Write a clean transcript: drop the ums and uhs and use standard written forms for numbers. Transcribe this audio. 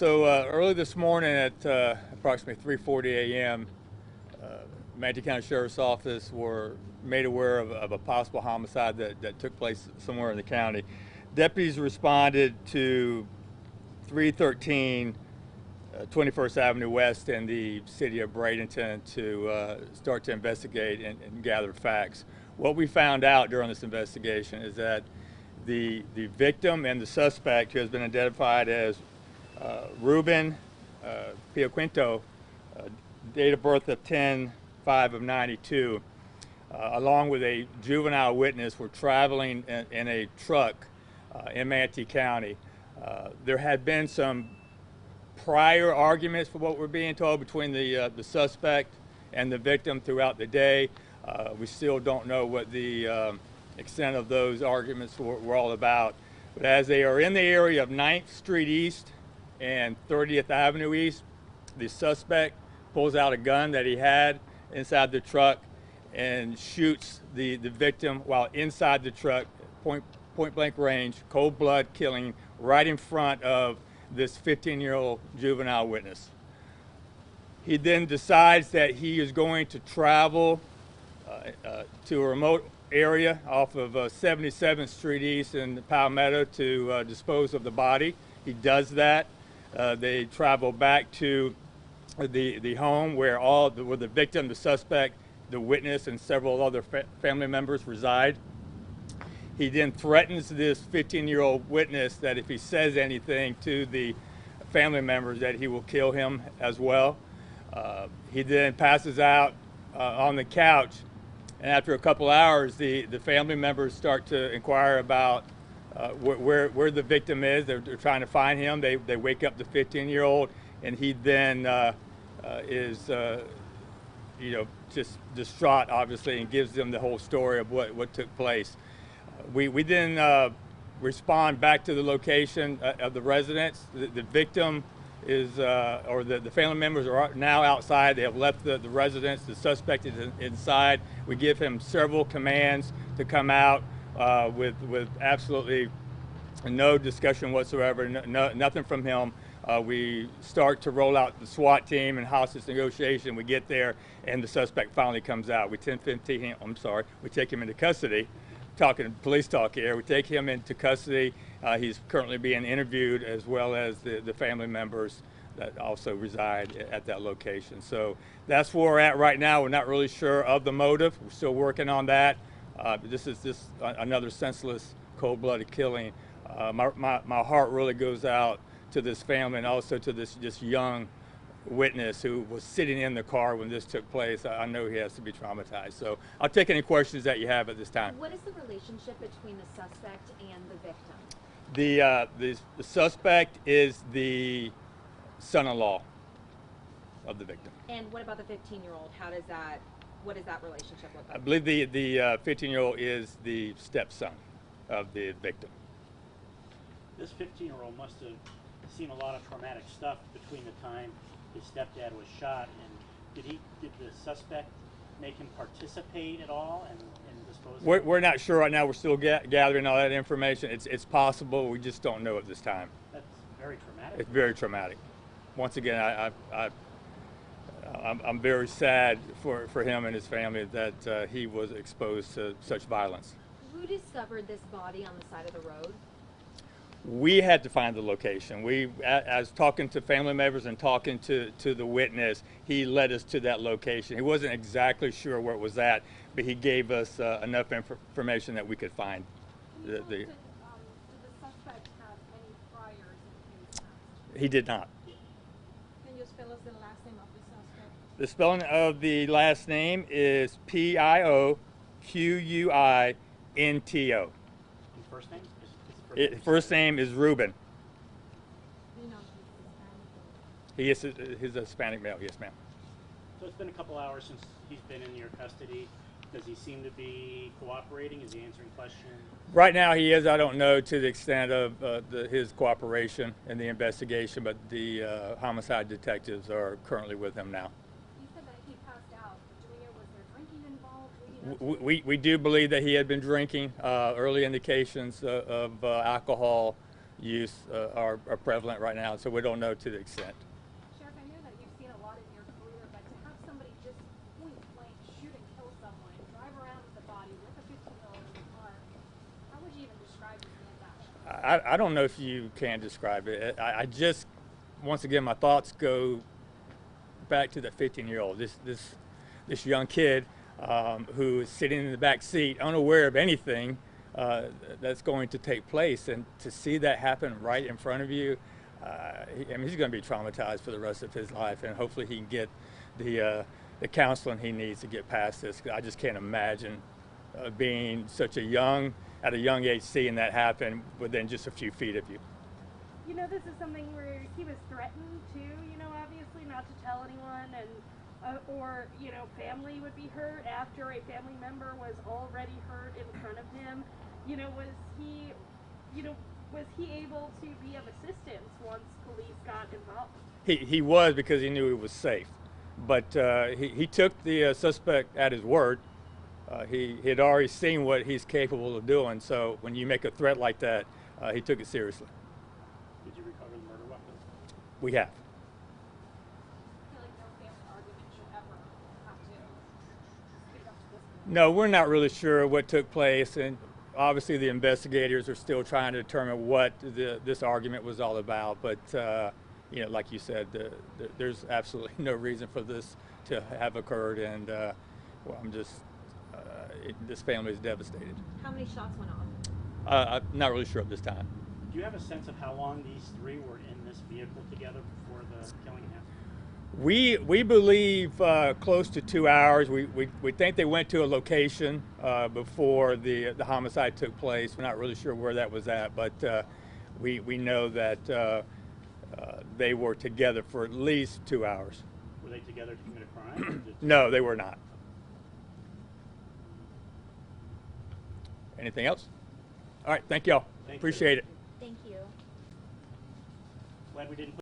Early this morning at approximately 3:40 a.m., Manatee County Sheriff's Office were made aware of a possible homicide that took place somewhere in the county. Deputies responded to 313 21st Avenue West in the city of Bradenton to start to investigate and gather facts. What we found out during this investigation is that the victim and the suspect, who has been identified as Ruben Pioquinto, date of birth of 10/5 of 92, along with a juvenile witness, were traveling in a truck in Manatee County. There had been some prior arguments, for what we're being told, between the suspect and the victim throughout the day. We still don't know what the extent of those arguments were all about. But as they are in the area of 9th Street East and 30th Avenue East, the suspect pulls out a gun that he had inside the truck and shoots the victim while inside the truck, point blank range, cold blood killing, right in front of this 15-year-old juvenile witness. He then decides that he is going to travel to a remote area off of 77th Street East in Palmetto to dispose of the body. He does that. They travel back to the home where where the victim, the suspect, the witness, and several other family members reside. He then threatens this 15-year-old witness that if he says anything to the family members, that he will kill him as well. He then passes out on the couch, and after a couple hours, the family members start to inquire about where the victim is. They're trying to find him. They wake up the 15-year-old, and he then is just distraught, obviously, and gives them the whole story of what took place. We then respond back to the location of the residence. The victim is, or the family members are now outside. They have left the residence. The suspect is inside. We give him several commands to come out with absolutely no discussion whatsoever, nothing from him. We start to roll out the SWAT team and hostage negotiation. We get there, and the suspect finally comes out. We take him into custody. Talking police talk here. We take him into custody. He's currently being interviewed, as well as the family members that also reside at that location. So that's where we're at right now. We're not really sure of the motive. We're still working on that. This is just another senseless, cold-blooded killing. My heart really goes out to this family and also to this young witness who was sitting in the car when this took place. I know he has to be traumatized. So I'll take any questions that you have at this time. What is the relationship between the suspect and the victim? The suspect is the son-in-law of the victim. And what about the 15-year-old? What does that relationship look like? I believe the 15-year-old is the stepson of the victim. This 15-year-old must have seen a lot of traumatic stuff between the time his stepdad was shot, and did the suspect make him participate at all in disposing? We're not sure right now. We're still gathering all that information. It's possible. We just don't know at this time. That's very traumatic. It's very traumatic. Once again, I'm very sad for him and his family that he was exposed to such violence. Who discovered this body on the side of the road? We had to find the location. As talking to family members and talking to the witness, he led us to that location. He wasn't exactly sure where it was at, but he gave us enough information that we could find. Did the suspect have any priors in his past? He did not. Can you spell us the last name of the suspect? The spelling of the last name is Pioquinto. And first name? First name is Ruben. You know, he's Hispanic. He's a Hispanic male, yes, ma'am. So it's been a couple hours since he's been in your custody. Does he seem to be cooperating? Is he answering questions? Right now he is. I don't know to the extent of his cooperation in the investigation, but the homicide detectives are currently with him now. You said that he passed out. Do we know, was there drinking involved? We do believe that he had been drinking. Early indications of alcohol use are prevalent right now, so we don't know to the extent. Sheriff, I know that you've seen a lot in your career, but to have somebody just point blank shoot and kill someone, drive around with the body with a 15-year-old in the car, how would you even describe this man's action? I don't know if you can describe it. I just, once again, my thoughts go back to that 15-year-old, this young kid who is sitting in the back seat, unaware of anything that's going to take place, and to see that happen right in front of you, I mean, he's going to be traumatized for the rest of his life, and hopefully he can get the counseling he needs to get past this. I just can't imagine being at a young age, seeing that happen within just a few feet of you. You know, this is something where he was threatened too, you know, obviously not to tell anyone, and or, you know, family would be hurt after a family member was already hurt in front of him. You know, was he able to be of assistance once police got involved? He was, because he knew he was safe, but he took the suspect at his word. He had already seen what he's capable of doing, so when you make a threat like that, he took it seriously. Did you recover the murder weapon? We have. I feel like no family argument should ever have to speak up to this point. No, we're not really sure what took place, and obviously the investigators are still trying to determine what this argument was all about. But you know, like you said, there's absolutely no reason for this to have occurred, and well, this family is devastated. How many shots went off? I'm not really sure at this time. Do you have a sense of how long these three were in this vehicle together before the killing happened? We believe close to 2 hours. We think they went to a location before the homicide took place. We're not really sure where that was at, but we know that they were together for at least 2 hours. Were they together to commit a crime? Or No, they were not. Anything else? All right, thank y'all. Thank you. Appreciate it. Thank you. Glad we didn't